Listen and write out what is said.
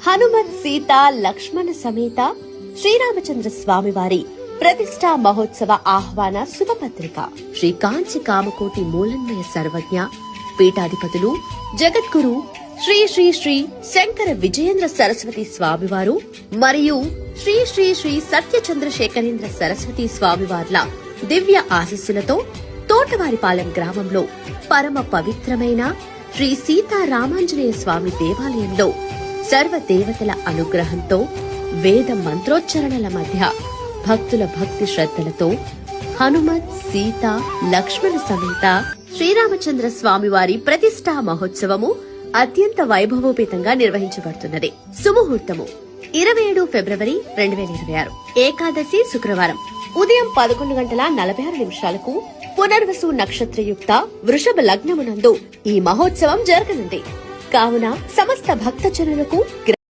హనుమత్ సీత లక్ష్మణ సమేత శ్రీరామచంద్ర స్వామివారి ప్రతిష్టా మహోత్సవ ఆహ్వాన శుభపత్రిక. శ్రీ కాంచి కామకోటి మూలన్మయ సర్వజ్ఞ పీఠాధిపతులు జగద్గురు శ్రీ శ్రీ శ్రీ శంకర విజయేంద్ర సరస్వతి స్వామివారు మరియు శ్రీ శ్రీ శ్రీ సత్యచంద్రశేఖరేంద్ర సరస్వతి స్వామివార్ల దివ్య ఆశీస్సులతో తోటవారిపాలెం గ్రామంలో పరమ పవిత్రమైన శ్రీ సీతారామాంజనేయ స్వామి దేవాలయంలో సర్వదేవతల అనుగ్రహంతో వేద మంత్రోచ్చరణల మధ్య భక్తుల భక్తి శ్రద్ధలతో హనుమత్ సీత లక్ష్మణ సమేత శ్రీరామచంద్ర స్వామివారి ప్రతిష్టా మహోత్సవము అత్యంత వైభవోపేతంగా నిర్వహించబడుతున్నది. సుముహూర్తము 27 ఫిబ్రవరి 2026 ఏకాదశి శుక్రవారం ఉదయం 11:46 పునర్వసు నక్షత్రయుక్త వృషభ లగ్నమునందు ఈ మహోత్సవం జరగనుంది. కావున సమస్త భక్తజనులకు